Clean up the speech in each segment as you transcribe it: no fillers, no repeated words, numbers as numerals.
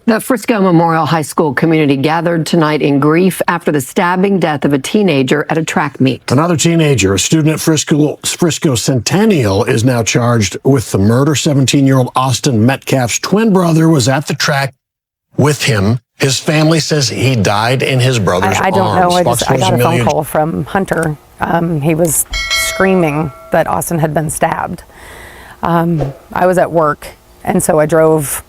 The Frisco Memorial High School community gathered tonight in grief after the stabbing death of a teenager at a track meet. Another teenager, a student at Frisco Centennial, is now charged with the murder. 17-year-old Austin Metcalf's twin brother was at the track with him. His family says he died in his brother's arms. I don't know. I got a phone call from Hunter. He was screaming that Austin had been stabbed. I was at work, and so I drove.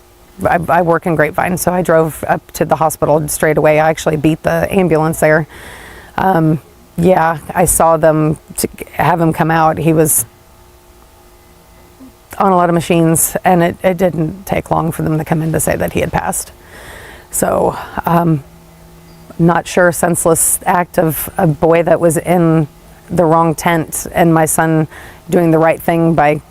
I work in Grapevine, so I drove up to the hospital straight away. I actually beat the ambulance there. Yeah, I saw them have him come out. He was on a lot of machines, and it didn't take long for them to come in to say that he had passed. So, not sure, senseless act of a boy that was in the wrong tent, and my son doing the right thing by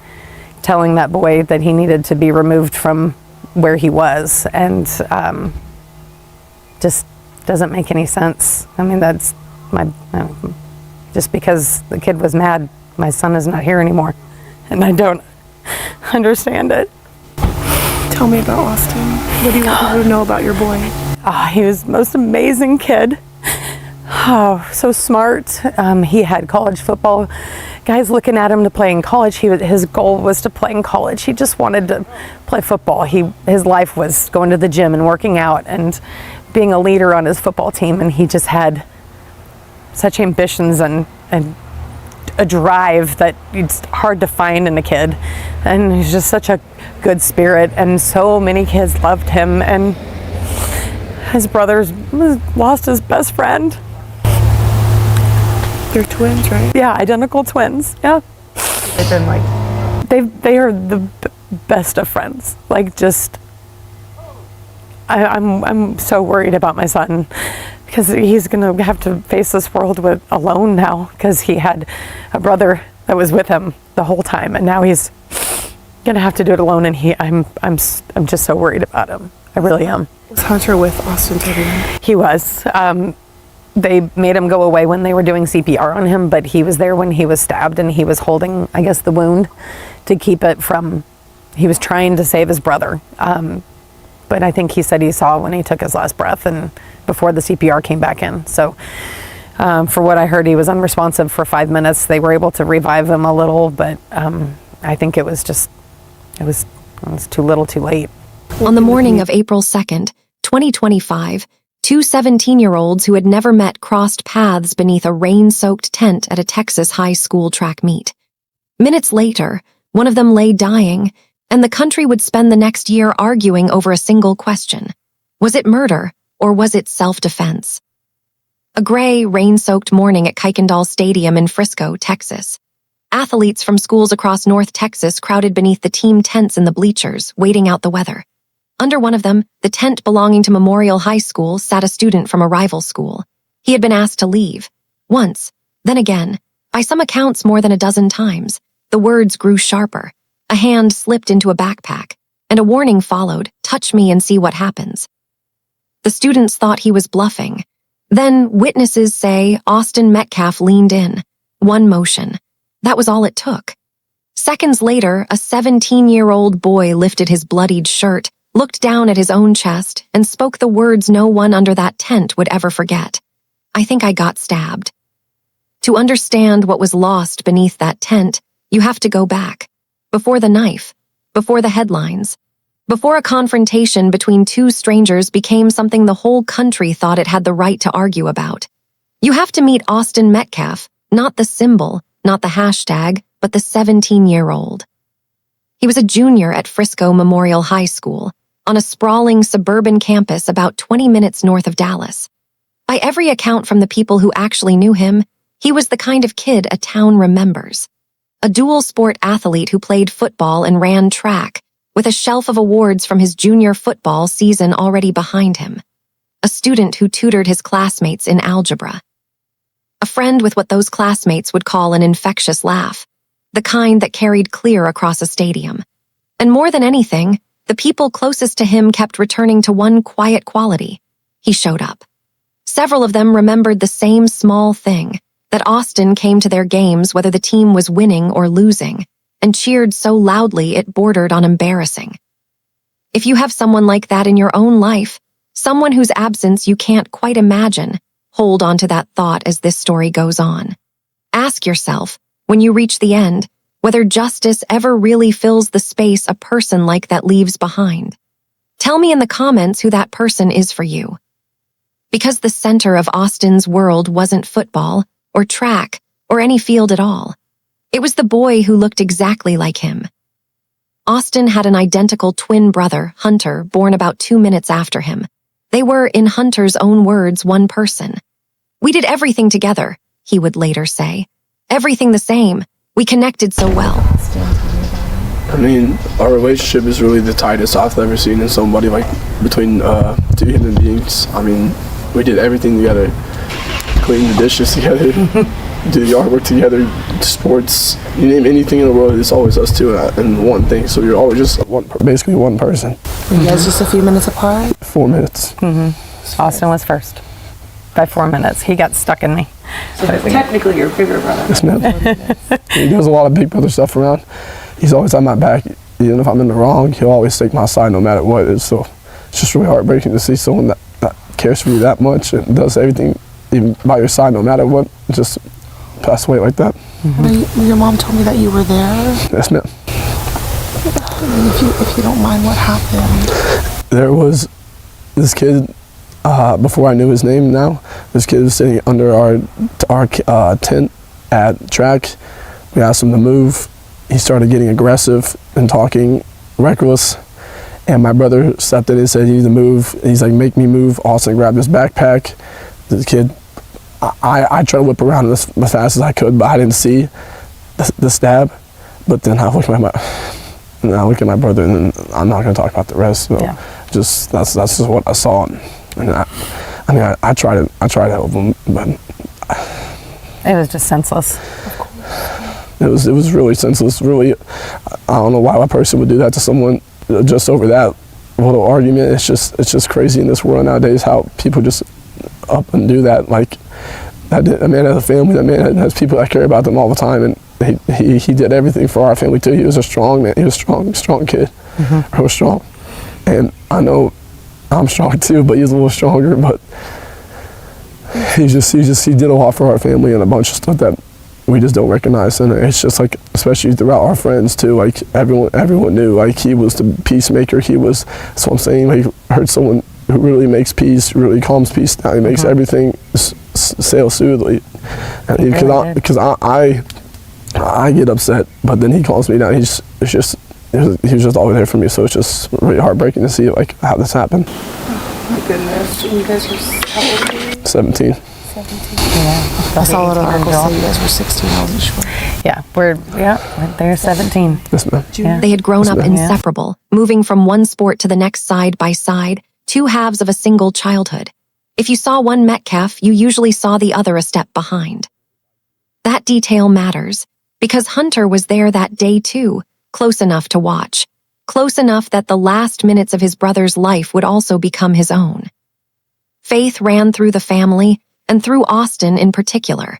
telling that boy that he needed to be removed from where he was, and just doesn't make any sense. I mean, that's just because the kid was mad, my son is not here anymore, and I don't understand it. Tell me about Austin. What do you want people to know about your boy? He was the most amazing kid. Oh, so smart. He had college football guys looking at him to play in college. His goal was to play in college. He just wanted to play football. His life was going to the gym and working out and being a leader on his football team. And he just had such ambitions and a drive that it's hard to find in a kid. And he's just such a good spirit. And so many kids loved him. And his brother's lost his best friend. They're twins, right? Yeah, identical twins. Yeah. They've been like, they are the best of friends. Like, just, I'm so worried about my son because he's gonna have to face this world alone now because he had a brother that was with him the whole time, and now he's gonna have to do it alone. And I'm just so worried about him. I really am. Was Hunter with Austin today? He was. They made him go away when they were doing CPR on him, but he was there when he was stabbed, and he was holding, I guess, the wound to keep it from, he was trying to save his brother. But I think he said he saw when he took his last breath and before the CPR came back in. So for what I heard, he was unresponsive for 5 minutes. They were able to revive him a little, but I think it was too little too late. On the morning of April 2nd, 2025, two 17-year-olds who had never met crossed paths beneath a rain-soaked tent at a Texas high school track meet. Minutes later, one of them lay dying, and the country would spend the next year arguing over a single question. Was it murder, or was it self-defense? A gray, rain-soaked morning at Kuykendall Stadium in Frisco, Texas. Athletes from schools across North Texas crowded beneath the team tents in the bleachers, waiting out the weather. Under one of them, the tent belonging to Memorial High School, sat a student from a rival school. He had been asked to leave. Once, then again, by some accounts more than a dozen times. The words grew sharper. A hand slipped into a backpack, and a warning followed, "Touch me and see what happens." The students thought he was bluffing. Then, witnesses say Austin Metcalf leaned in. One motion. That was all it took. Seconds later, a 17-year-old boy lifted his bloodied shirt, looked down at his own chest, and spoke the words no one under that tent would ever forget. "I think I got stabbed." To understand what was lost beneath that tent, you have to go back. Before the knife, before the headlines, before a confrontation between two strangers became something the whole country thought it had the right to argue about. You have to meet Austin Metcalf, not the symbol, not the hashtag, but the 17-year-old. He was a junior at Frisco Memorial High School, on a sprawling suburban campus about 20 minutes north of Dallas. By every account from the people who actually knew him, he was the kind of kid a town remembers. A dual-sport athlete who played football and ran track, with a shelf of awards from his junior football season already behind him. A student who tutored his classmates in algebra. A friend with what those classmates would call an infectious laugh, the kind that carried clear across a stadium. And more than anything, the people closest to him kept returning to one quiet quality. He showed up. Several of them remembered the same small thing, that Austin came to their games whether the team was winning or losing, and cheered so loudly it bordered on embarrassing. If you have someone like that in your own life, someone whose absence you can't quite imagine, hold on to that thought as this story goes on. Ask yourself, when you reach the end, whether justice ever really fills the space a person like that leaves behind. Tell me in the comments who that person is for you. Because the center of Austin's world wasn't football, or track, or any field at all. It was the boy who looked exactly like him. Austin had an identical twin brother, Hunter, born about 2 minutes after him. They were, in Hunter's own words, one person. "We did everything together," he would later say. "Everything the same. We connected so well." I mean, our relationship is really the tightest I've ever seen in somebody, like, between two human beings. I mean, we did everything together. Clean the dishes together, do the yard work together, sports, you name anything in the world, it's always us two and one thing. So you're always just basically one person. Were you guys just a few minutes apart? 4 minutes. Austin was first by 4 minutes. He got stuck in me. So technically your bigger brother. Yes, ma'am. He does a lot of big brother stuff around. He's always on my back. Even if I'm in the wrong, he'll always take my side no matter what it is. So it's just really heartbreaking to see someone that cares for you that much and does everything even by your side no matter what, just pass away like that. Your mom told me that you were there. Yes, ma'am. If you don't mind, what happened? There was this kid, before I knew his name now, this kid was sitting under our tent at track. We asked him to move. He started getting aggressive and talking reckless. And my brother stepped in and said, "You need to move." And he's like, "Make me move." Austin grabbed his backpack. The kid, I tried to whip around as fast as I could, but I didn't see the stab. But then I look at my brother, and I'm not going to talk about the rest. So just that's just what I saw. And I tried to help him, but It was just senseless. it was really senseless. Really, I don't know why a person would do that to someone just over that little argument. It's just crazy in this world nowadays how people just up and do that. Like that man has a family. That man has people that care about them all the time, and he did everything for our family too. He was a strong man. He was a strong kid. I was strong, and I know I'm strong too, but he's a little stronger. But he did a lot for our family and a bunch of stuff that we just don't recognize. And it's just like, especially throughout our friends too, like everyone knew, like he was the peacemaker. That's what I'm saying. Like, I heard someone who really makes peace, really calms peace down. He makes everything sail smoothly. Because I get upset, but then he calms me down. He was just always there for me. So it's just really heartbreaking to see like how this happened. Oh my goodness. You guys were how old were you? 17. 17. I saw a little article say you guys were 16. I wasn't sure. They're 17. Yes, ma'am. Yeah. They had grown up inseparable, moving from one sport to the next side by side, two halves of a single childhood. If you saw one Metcalf, you usually saw the other a step behind. That detail matters, because Hunter was there that day too, close enough to watch, close enough that the last minutes of his brother's life would also become his own. Faith ran through the family, and through Austin in particular.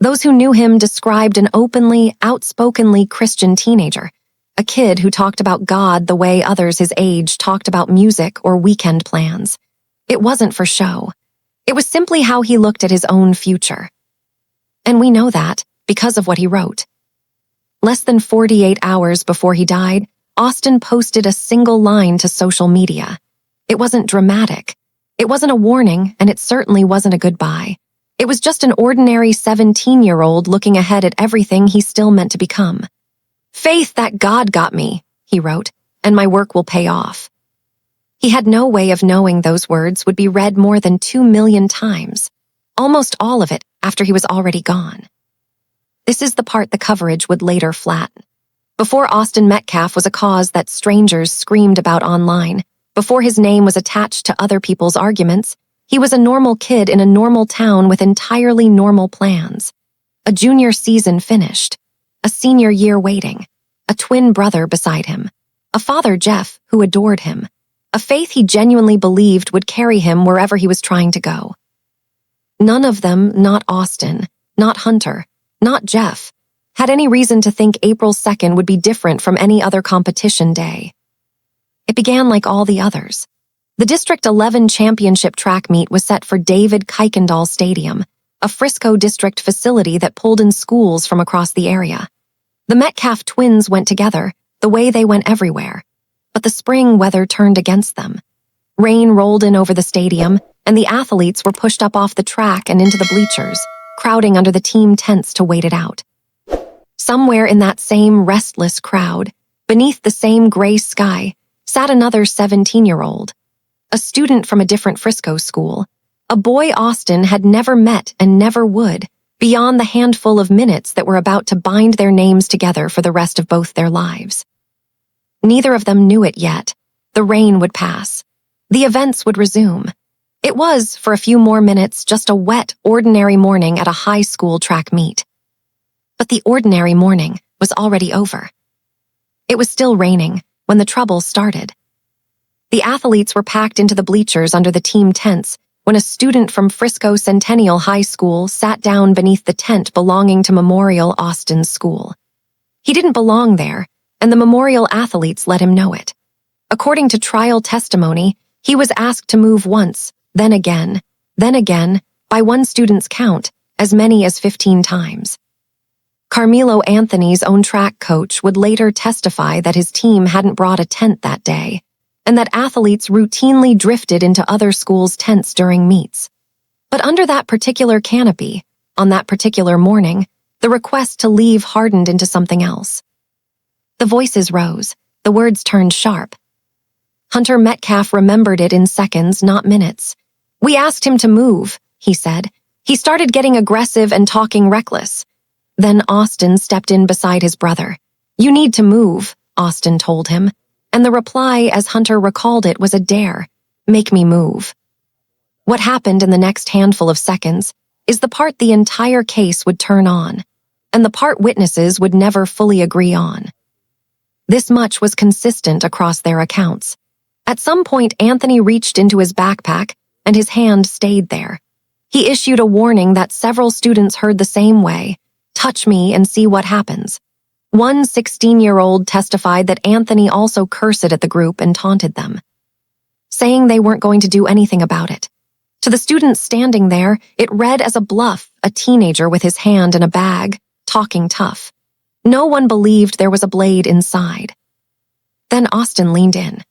Those who knew him described an openly, outspokenly Christian teenager, a kid who talked about God the way others his age talked about music or weekend plans. It wasn't for show. It was simply how he looked at his own future. And we know that because of what he wrote. Less than 48 hours before he died, Austin posted a single line to social media. It wasn't dramatic. It wasn't a warning, and it certainly wasn't a goodbye. It was just an ordinary 17-year-old looking ahead at everything he still meant to become. "Faith that God got me," he wrote, "and my work will pay off." He had no way of knowing those words would be read more than 2 million times, almost all of it after he was already gone. This is the part the coverage would later flatten. Before Austin Metcalf was a cause that strangers screamed about online, before his name was attached to other people's arguments, he was a normal kid in a normal town with entirely normal plans. A junior season finished, a senior year waiting, a twin brother beside him, a father, Jeff, who adored him, a faith he genuinely believed would carry him wherever he was trying to go. None of them, not Austin, not Hunter, not Jeff, had any reason to think April 2nd would be different from any other competition day. It began like all the others. The District 11 championship track meet was set for David Kuykendall Stadium, a Frisco district facility that pulled in schools from across the area. The Metcalf twins went together, the way they went everywhere. But the spring weather turned against them. Rain rolled in over the stadium, and the athletes were pushed up off the track and into the bleachers, crowding under the team tents to wait it out. Somewhere in that same restless crowd, beneath the same gray sky, sat another 17-year-old, a student from a different Frisco school, a boy Austin had never met and never would, beyond the handful of minutes that were about to bind their names together for the rest of both their lives. Neither of them knew it yet. The rain would pass. The events would resume. It was, for a few more minutes, just a wet, ordinary morning at a high school track meet. But the ordinary morning was already over. It was still raining when the trouble started. The athletes were packed into the bleachers under the team tents when a student from Frisco Centennial High School sat down beneath the tent belonging to Memorial Austin's school. He didn't belong there, and the Memorial athletes let him know it. According to trial testimony, he was asked to move once, then again, by one student's count, as many as 15 times. Karmelo Anthony's own track coach would later testify that his team hadn't brought a tent that day, and that athletes routinely drifted into other schools' tents during meets. But under that particular canopy, on that particular morning, the request to leave hardened into something else. The voices rose, the words turned sharp. Hunter Metcalf remembered it in seconds, not minutes. "We asked him to move," he said. "He started getting aggressive and talking reckless." Then Austin stepped in beside his brother. "You need to move," Austin told him, and the reply, as Hunter recalled it, was a dare. "Make me move." What happened in the next handful of seconds is the part the entire case would turn on, and the part witnesses would never fully agree on. This much was consistent across their accounts. At some point, Anthony reached into his backpack, and his hand stayed there. He issued a warning that several students heard the same way: "Touch me and see what happens." One 16-year-old testified that Anthony also cursed at the group and taunted them, saying they weren't going to do anything about it. To the students standing there, it read as a bluff, a teenager with his hand in a bag, talking tough. No one believed there was a blade inside. Then Austin leaned in.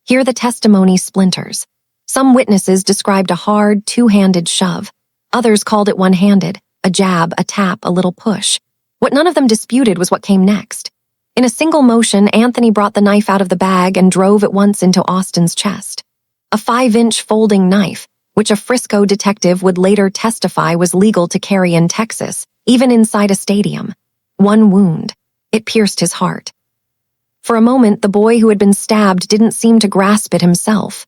Here the testimony splinters. Some witnesses described a hard, two-handed shove. Others called it one-handed, a jab, a tap, a little push. What none of them disputed was what came next. In a single motion, Anthony brought the knife out of the bag and drove at once into Austin's chest. A 5-inch folding knife, which a Frisco detective would later testify was legal to carry in Texas, even inside a stadium. One wound. It pierced his heart. For a moment, the boy who had been stabbed didn't seem to grasp it himself.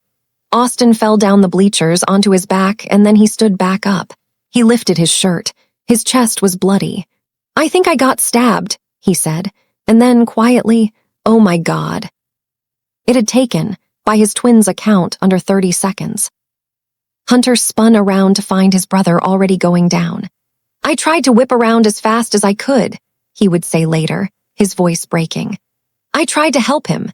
Austin fell down the bleachers onto his back, and then he stood back up. He lifted his shirt. His chest was bloody. "I think I got stabbed," he said, and then quietly, "Oh my God." It had taken, by his twins' account, under 30 seconds. Hunter spun around to find his brother already going down. "I tried to whip around as fast as I could," he would say later, his voice breaking. "I tried to help him."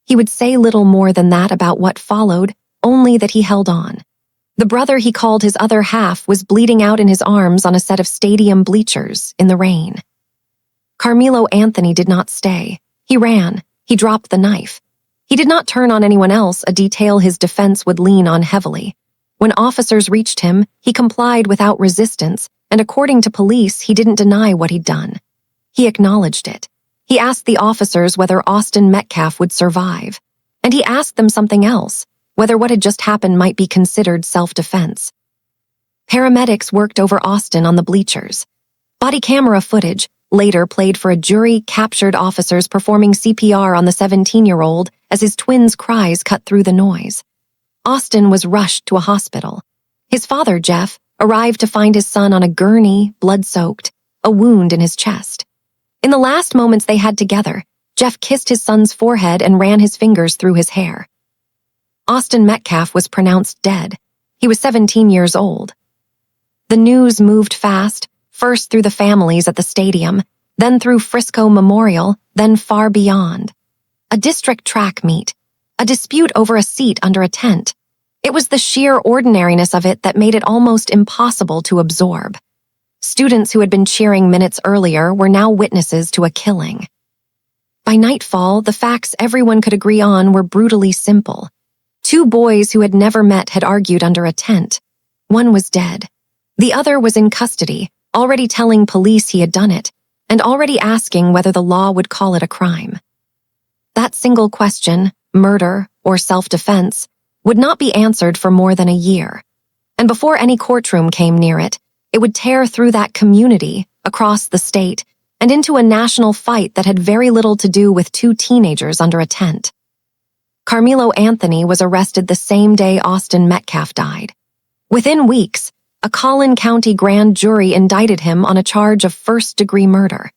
He would say little more than that about what followed, only that he held on. The brother he called his other half was bleeding out in his arms on a set of stadium bleachers in the rain. Karmelo Anthony did not stay. He ran. He dropped the knife. He did not turn on anyone else, a detail his defense would lean on heavily. When officers reached him, he complied without resistance, and according to police, he didn't deny what he'd done. He acknowledged it. He asked the officers whether Austin Metcalf would survive. And he asked them something else, whether what had just happened might be considered self-defense. Paramedics worked over Austin on the bleachers. Body camera footage, later played for a jury, captured officers performing CPR on the 17-year-old as his twins' cries cut through the noise. Austin was rushed to a hospital. His father, Jeff, arrived to find his son on a gurney, blood-soaked, a wound in his chest. In the last moments they had together, Jeff kissed his son's forehead and ran his fingers through his hair. Austin Metcalf was pronounced dead. He was 17 years old. The news moved fast, first through the families at the stadium, then through Frisco Memorial, then far beyond. A district track meet, a dispute over a seat under a tent. It was the sheer ordinariness of it that made it almost impossible to absorb. Students who had been cheering minutes earlier were now witnesses to a killing. By nightfall, the facts everyone could agree on were brutally simple. Two boys who had never met had argued under a tent. One was dead. The other was in custody, already telling police he had done it, and already asking whether the law would call it a crime. That single question, murder or self-defense, would not be answered for more than a year. And before any courtroom came near it, it would tear through that community, across the state, and into a national fight that had very little to do with two teenagers under a tent. Karmelo Anthony was arrested the same day Austin Metcalf died. Within weeks, a Collin County grand jury indicted him on a charge of first-degree murder.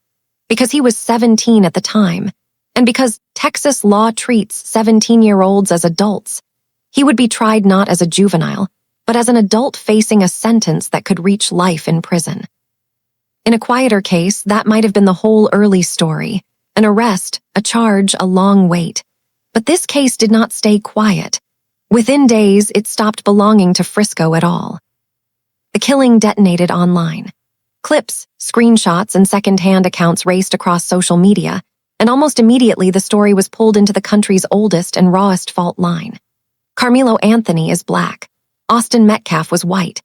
Because he was 17 at the time, and because Texas law treats 17-year-olds as adults, he would be tried not as a juvenile, but as an adult facing a sentence that could reach life in prison. In a quieter case, that might have been the whole early story. An arrest, a charge, a long wait. But this case did not stay quiet. Within days, it stopped belonging to Frisco at all. The killing detonated online. Clips, screenshots, and second-hand accounts raced across social media, and almost immediately the story was pulled into the country's oldest and rawest fault line. Karmelo Anthony is black. Austin Metcalf was white.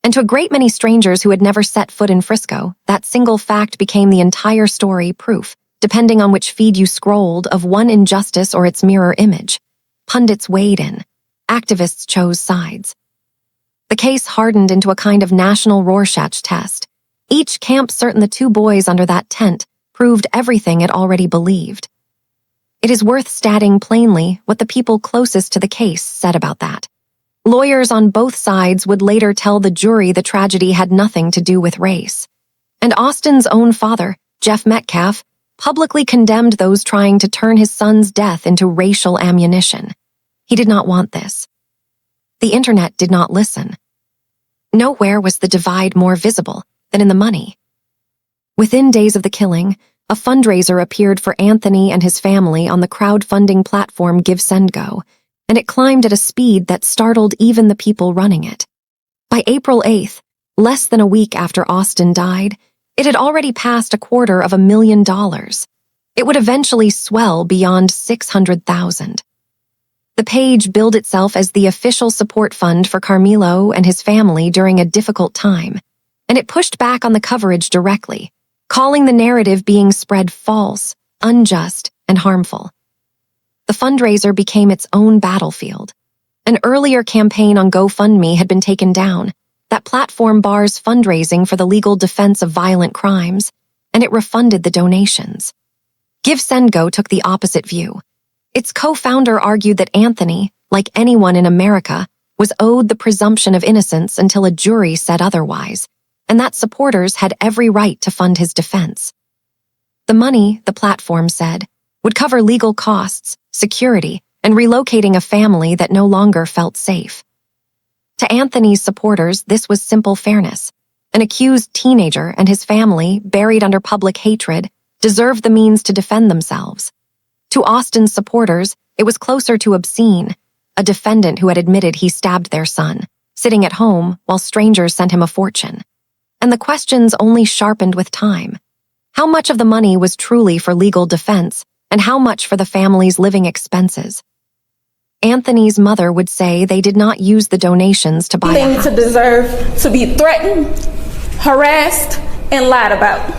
And to a great many strangers who had never set foot in Frisco, that single fact became the entire story, proof, depending on which feed you scrolled, of one injustice or its mirror image. Pundits weighed in. Activists chose sides. The case hardened into a kind of national Rorschach test. Each camp certain the two boys under that tent proved everything it already believed. It is worth stating plainly what the people closest to the case said about that. Lawyers on both sides would later tell the jury the tragedy had nothing to do with race. And Austin's own father, Jeff Metcalf, publicly condemned those trying to turn his son's death into racial ammunition. He did not want this. The internet did not listen. Nowhere was the divide more visible than in the money. Within days of the killing, a fundraiser appeared for Anthony and his family on the crowdfunding platform GiveSendGo, and it climbed at a speed that startled even the people running it. By April 8th, less than a week after Austin died, it had already passed $250,000. It would eventually swell beyond $600,000. The page billed itself as the official support fund for Karmelo and his family during a difficult time, and it pushed back on the coverage directly, calling the narrative being spread false, unjust, and harmful. The fundraiser became its own battlefield. An earlier campaign on GoFundMe had been taken down. That platform bars fundraising for the legal defense of violent crimes, and it refunded the donations. GiveSendGo took the opposite view. Its co-founder argued that Anthony, like anyone in America, was owed the presumption of innocence until a jury said otherwise, and that supporters had every right to fund his defense. The money, the platform said, would cover legal costs, security, and relocating a family that no longer felt safe. To Anthony's supporters, this was simple fairness. An accused teenager and his family, buried under public hatred, deserved the means to defend themselves. To Austin's supporters, it was closer to obscene, a defendant who had admitted he stabbed their son, sitting at home while strangers sent him a fortune. And the questions only sharpened with time. How much of the money was truly for legal defense, and how much for the family's living expenses? Anthony's mother would say they did not use the donations to buy a house. To deserve to be threatened, harassed, and lied about.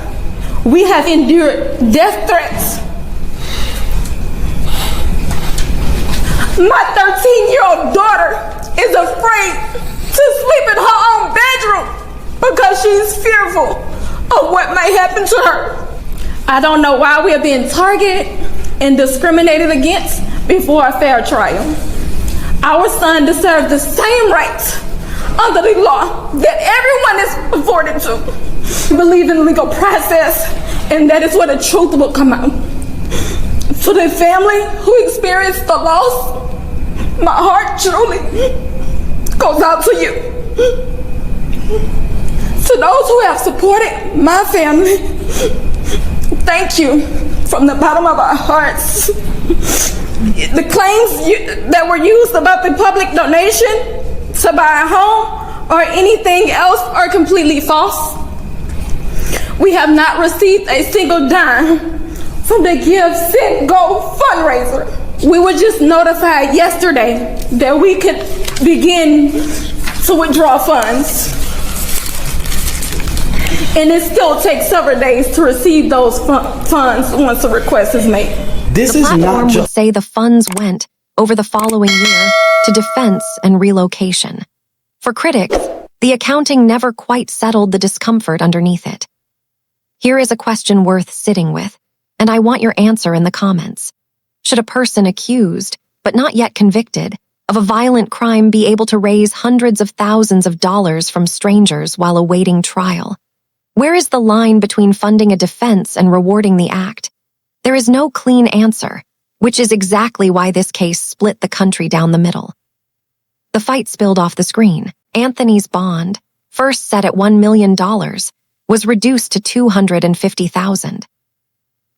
We have endured death threats. My 13-year-old daughter is afraid to sleep in her own bedroom because she's fearful of what may happen to her. I don't know why we are being targeted and discriminated against before a fair trial. Our son deserves the same rights under the law that everyone is afforded to. We believe in the legal process, and that is where the truth will come out. To the family who experienced the loss, my heart truly goes out to you. To those who have supported my family, thank you from the bottom of our hearts. The claims that were used about the public donation to buy a home or anything else are completely false. We have not received a single dime from the Give, Send, Go fundraiser. We were just notified yesterday that we could begin to withdraw funds. And it still takes several days to receive those funds once a request is made. The platform would say the funds went, over the following year, to defense and relocation. For critics, the accounting never quite settled the discomfort underneath it. Here is a question worth sitting with, and I want your answer in the comments. Should a person accused, but not yet convicted, of a violent crime be able to raise hundreds of thousands of dollars from strangers while awaiting trial? Where is the line between funding a defense and rewarding the act? There is no clean answer, which is exactly why this case split the country down the middle. The fight spilled off the screen. Anthony's bond, first set at $1 million, was reduced to $250,000.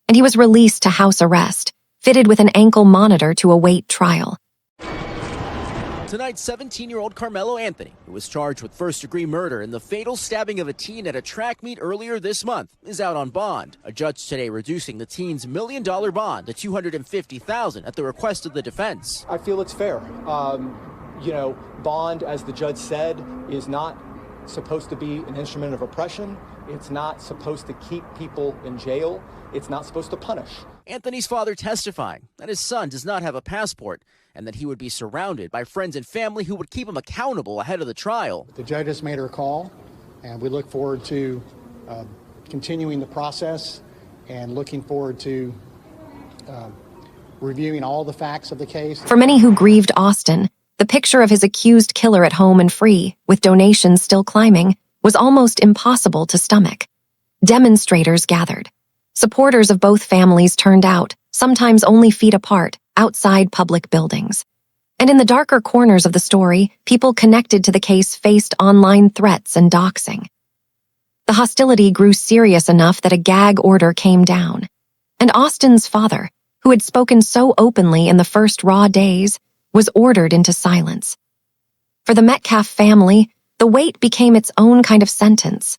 And he was released to house arrest, fitted with an ankle monitor to await trial. Tonight, 17-year-old Karmelo Anthony, who was charged with first-degree murder in the fatal stabbing of a teen at a track meet earlier this month, is out on bond. A judge today reducing the teen's $1 million bond to $250,000 at the request of the defense. I feel it's fair. Bond, as the judge said, is not supposed to be an instrument of oppression. It's not supposed to keep people in jail. It's not supposed to punish. Anthony's father testifying that his son does not have a passport and that he would be surrounded by friends and family who would keep him accountable ahead of the trial. The judge has made her call, and we look forward to continuing the process and looking forward to reviewing all the facts of the case. For many who grieved Austin, the picture of his accused killer at home and free, with donations still climbing, was almost impossible to stomach. Demonstrators gathered. Supporters of both families turned out, sometimes only feet apart, outside public buildings. And in the darker corners of the story, people connected to the case faced online threats and doxing. The hostility grew serious enough that a gag order came down. And Austin's father, who had spoken so openly in the first raw days, was ordered into silence. For the Metcalf family, the wait became its own kind of sentence.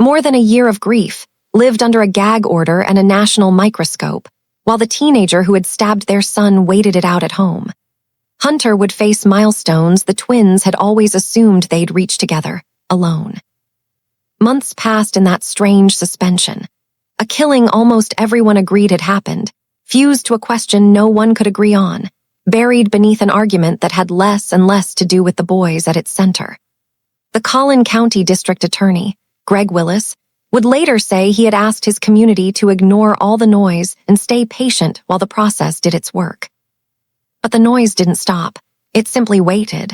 More than a year of grief, lived under a gag order and a national microscope, while the teenager who had stabbed their son waited it out at home. Hunter would face milestones the twins had always assumed they'd reach together, alone. Months passed in that strange suspension. A killing almost everyone agreed had happened, fused to a question no one could agree on, buried beneath an argument that had less and less to do with the boys at its center. The Collin County District Attorney, Greg Willis, would later say he had asked his community to ignore all the noise and stay patient while the process did its work. But the noise didn't stop. It simply waited.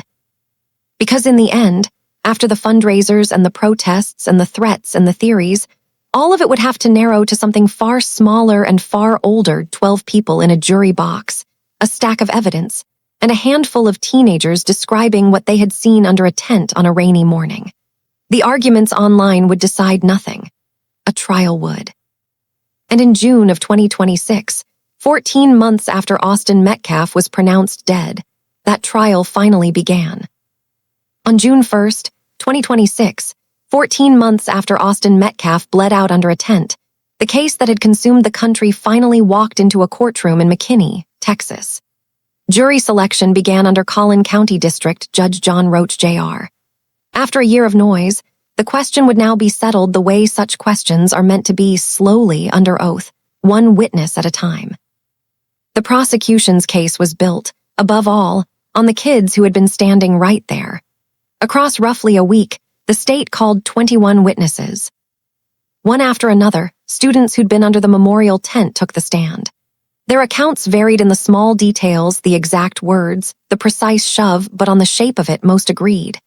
Because in the end, after the fundraisers and the protests and the threats and the theories, all of it would have to narrow to something far smaller and far older: 12 people in a jury box, a stack of evidence, and a handful of teenagers describing what they had seen under a tent on a rainy morning. The arguments online would decide nothing. A trial would. And in June of 2026, 14 months after Austin Metcalf was pronounced dead, that trial finally began. On June 1st, 2026, 14 months after Austin Metcalf bled out under a tent, the case that had consumed the country finally walked into a courtroom in McKinney, Texas. Jury selection began under Collin County District Judge John Roach, Jr. After a year of noise, the question would now be settled the way such questions are meant to be, slowly under oath, one witness at a time. The prosecution's case was built, above all, on the kids who had been standing right there. Across roughly a week, the state called 21 witnesses. One after another, students who'd been under the memorial tent took the stand. Their accounts varied in the small details, the exact words, the precise shove, but on the shape of it most agreed.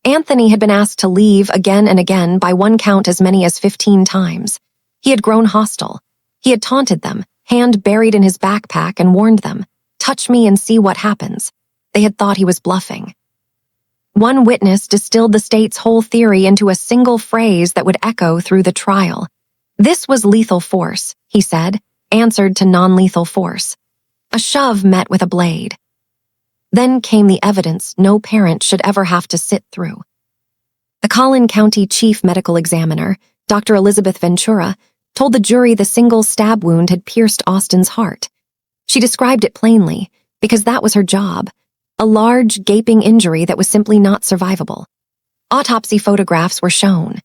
Anthony had been asked to leave again and again, by one count as many as 15 times. He had grown hostile. He had taunted them, hand buried in his backpack, and warned them, "Touch me and see what happens." They had thought he was bluffing. One witness distilled the state's whole theory into a single phrase that would echo through the trial. "This was lethal force," he said, answered to non-lethal force. A shove met with a blade. Then came the evidence no parent should ever have to sit through. The Collin County Chief Medical Examiner, Dr. Elizabeth Ventura, told the jury the single stab wound had pierced Austin's heart. She described it plainly, because that was her job, a large, gaping injury that was simply not survivable. Autopsy photographs were shown,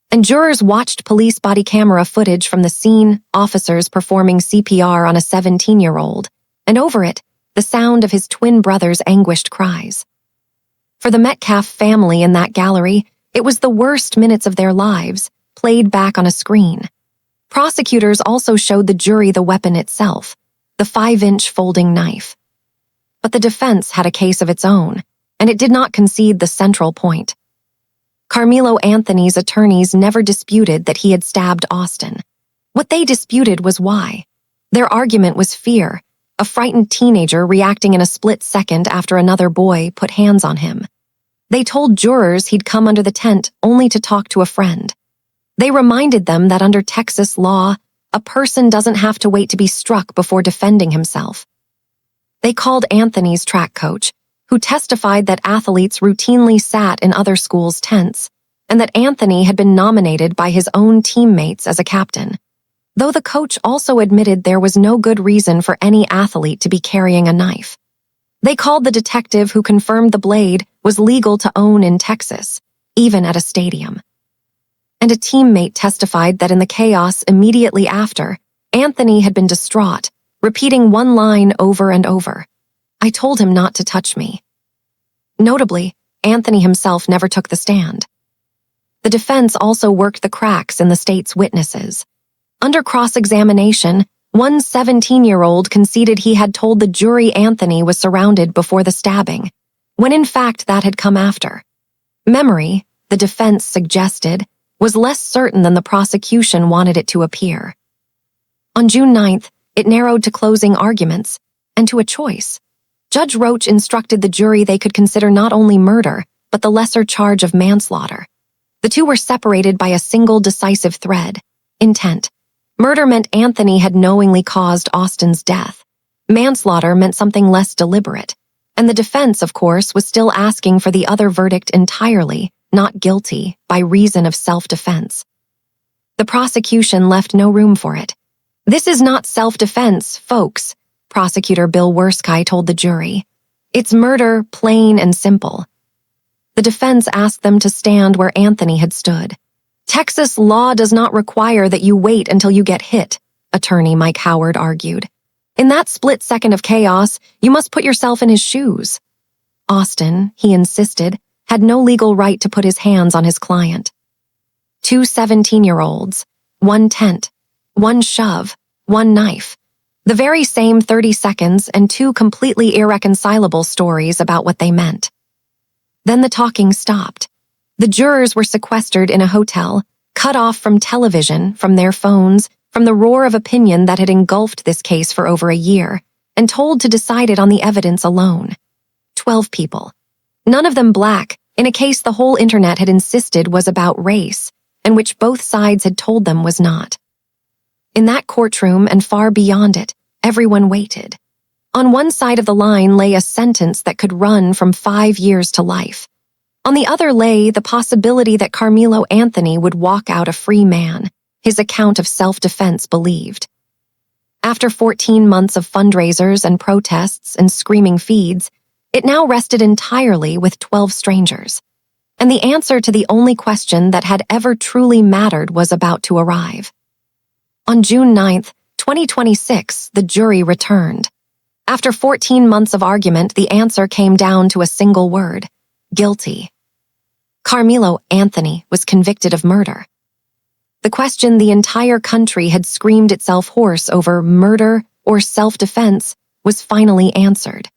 and jurors watched police body camera footage from the scene, officers performing CPR on a 17-year-old, and over it, the sound of his twin brother's anguished cries. For the Metcalf family in that gallery, it was the worst minutes of their lives, played back on a screen. Prosecutors also showed the jury the weapon itself, the 5-inch folding knife. But the defense had a case of its own, and it did not concede the central point. Karmelo Anthony's attorneys never disputed that he had stabbed Austin. What they disputed was why. Their argument was fear, a frightened teenager reacting in a split second after another boy put hands on him. They told jurors he'd come under the tent only to talk to a friend. They reminded them that under Texas law, a person doesn't have to wait to be struck before defending himself. They called Anthony's track coach, who testified that athletes routinely sat in other schools' tents, and that Anthony had been nominated by his own teammates as a captain, though the coach also admitted there was no good reason for any athlete to be carrying a knife. They called the detective who confirmed the blade was legal to own in Texas, even at a stadium. And a teammate testified that in the chaos immediately after, Anthony had been distraught, repeating one line over and over. I told him not to touch me. Notably, Anthony himself never took the stand. The defense also worked the cracks in the state's witnesses. Under cross-examination, one 17-year-old conceded he had told the jury Anthony was surrounded before the stabbing, when in fact that had come after. Memory, the defense suggested, was less certain than the prosecution wanted it to appear. On June 9th, it narrowed to closing arguments, and to a choice. Judge Roach instructed the jury they could consider not only murder, but the lesser charge of manslaughter. The two were separated by a single decisive thread: intent. Murder meant Anthony had knowingly caused Austin's death. Manslaughter meant something less deliberate. And the defense, of course, was still asking for the other verdict entirely, not guilty, by reason of self-defense. The prosecution left no room for it. This is not self-defense, folks, Prosecutor Bill Werskey told the jury. It's murder, plain and simple. The defense asked them to stand where Anthony had stood. Texas law does not require that you wait until you get hit, attorney Mike Howard argued. In that split second of chaos, you must put yourself in his shoes. Austin, he insisted, had no legal right to put his hands on his client. Two 17-year-olds, one tent, one shove, one knife. The very same 30 seconds and two completely irreconcilable stories about what they meant. Then the talking stopped. The jurors were sequestered in a hotel, cut off from television, from their phones, from the roar of opinion that had engulfed this case for over a year, and told to decide it on the evidence alone. 12 people. None of them black, in a case the whole internet had insisted was about race, and which both sides had told them was not. In that courtroom and far beyond it, everyone waited. On one side of the line lay a sentence that could run from 5 years to life. On the other lay the possibility that Karmelo Anthony would walk out a free man, his account of self-defense believed. After 14 months of fundraisers and protests and screaming feeds, it now rested entirely with 12 strangers. And the answer to the only question that had ever truly mattered was about to arrive. On June 9th, 2026, the jury returned. After 14 months of argument, the answer came down to a single word: guilty. Karmelo Anthony was convicted of murder. The question the entire country had screamed itself hoarse over, murder or self-defense, was finally answered.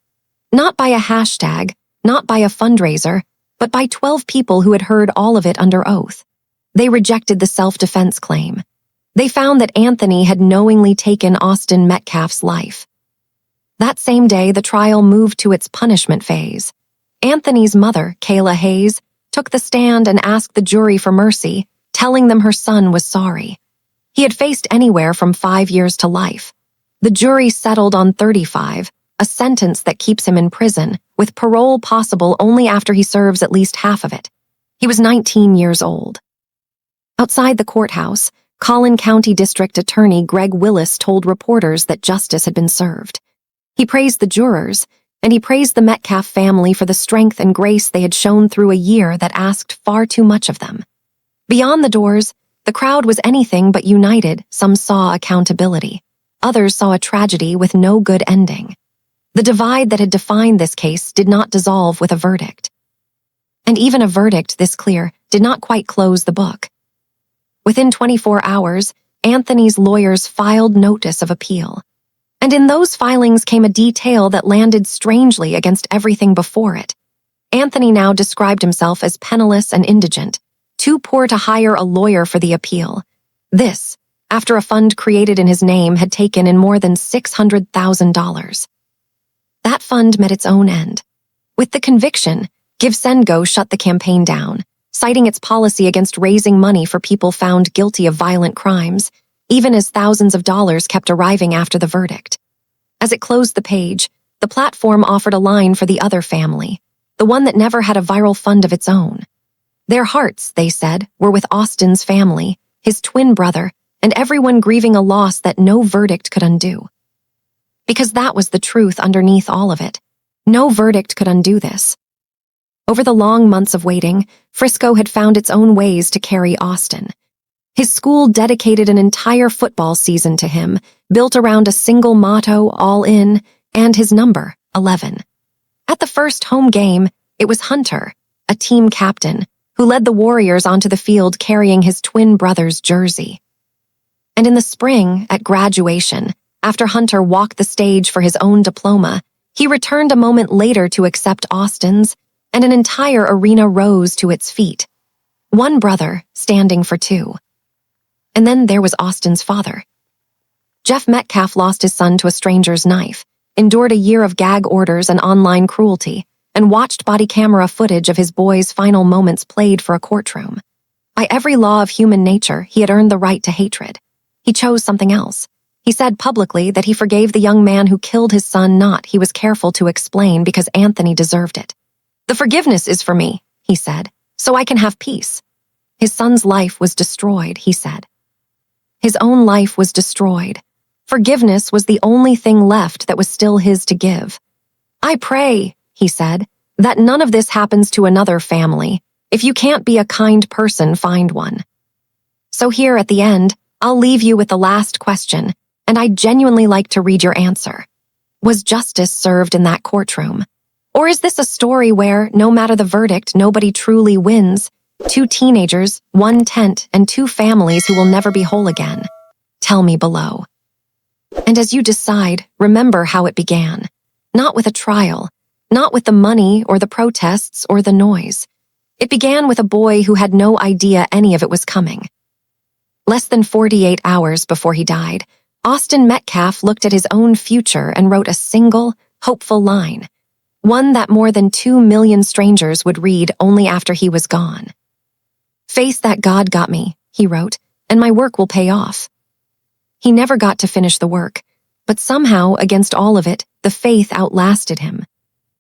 Not by a hashtag, not by a fundraiser, but by 12 people who had heard all of it under oath. They rejected the self-defense claim. They found that Anthony had knowingly taken Austin Metcalf's life. That same day, the trial moved to its punishment phase. Anthony's mother, Kayla Hayes, took the stand and asked the jury for mercy, telling them her son was sorry. He had faced anywhere from 5 years to life. The jury settled on 35, a sentence that keeps him in prison, with parole possible only after he serves at least half of it. He was 19 years old. Outside the courthouse, Collin County District Attorney Greg Willis told reporters that justice had been served. He praised the jurors, and he praised the Metcalf family for the strength and grace they had shown through a year that asked far too much of them. Beyond the doors, the crowd was anything but united. Some saw accountability. Others saw a tragedy with no good ending. The divide that had defined this case did not dissolve with a verdict. And even a verdict this clear did not quite close the book. Within 24 hours, Anthony's lawyers filed notice of appeal. And in those filings came a detail that landed strangely against everything before it. Anthony now described himself as penniless and indigent, too poor to hire a lawyer for the appeal. This, after a fund created in his name had taken in more than $600,000. That fund met its own end. With the conviction, GiveSendGo shut the campaign down, citing its policy against raising money for people found guilty of violent crimes, even as thousands of dollars kept arriving after the verdict. As it closed the page, the platform offered a line for the other family, the one that never had a viral fund of its own. Their hearts, they said, were with Austin's family, his twin brother, and everyone grieving a loss that no verdict could undo. Because that was the truth underneath all of it. No verdict could undo this. Over the long months of waiting, Frisco had found its own ways to carry Austin. His school dedicated an entire football season to him, built around a single motto, all in, and his number, 11. At the first home game, it was Hunter, a team captain, who led the Warriors onto the field carrying his twin brother's jersey. And in the spring, at graduation, after Hunter walked the stage for his own diploma, he returned a moment later to accept Austin's, and an entire arena rose to its feet. One brother standing for two. And then there was Austin's father. Jeff Metcalf lost his son to a stranger's knife, endured a year of gag orders and online cruelty, and watched body camera footage of his boy's final moments played for a courtroom. By every law of human nature, he had earned the right to hatred. He chose something else. He said publicly that he forgave the young man who killed his son, not, he was careful to explain, because Anthony deserved it. The forgiveness is for me, he said, so I can have peace. His son's life was destroyed, he said. His own life was destroyed. Forgiveness was the only thing left that was still his to give. I pray, he said, that none of this happens to another family. If you can't be a kind person, find one. So here at the end, I'll leave you with the last question, and I'd genuinely like to read your answer. Was justice served in that courtroom? Or is this a story where, no matter the verdict, nobody truly wins? Two teenagers, one tent, and two families who will never be whole again. Tell me below. And as you decide, remember how it began. Not with a trial, not with the money or the protests or the noise. It began with a boy who had no idea any of it was coming. Less than 48 hours before he died, Austin Metcalf looked at his own future and wrote a single, hopeful line. One that more than 2 million strangers would read only after he was gone. Face that God got me, he wrote, and my work will pay off. He never got to finish the work, but somehow, against all of it, the faith outlasted him.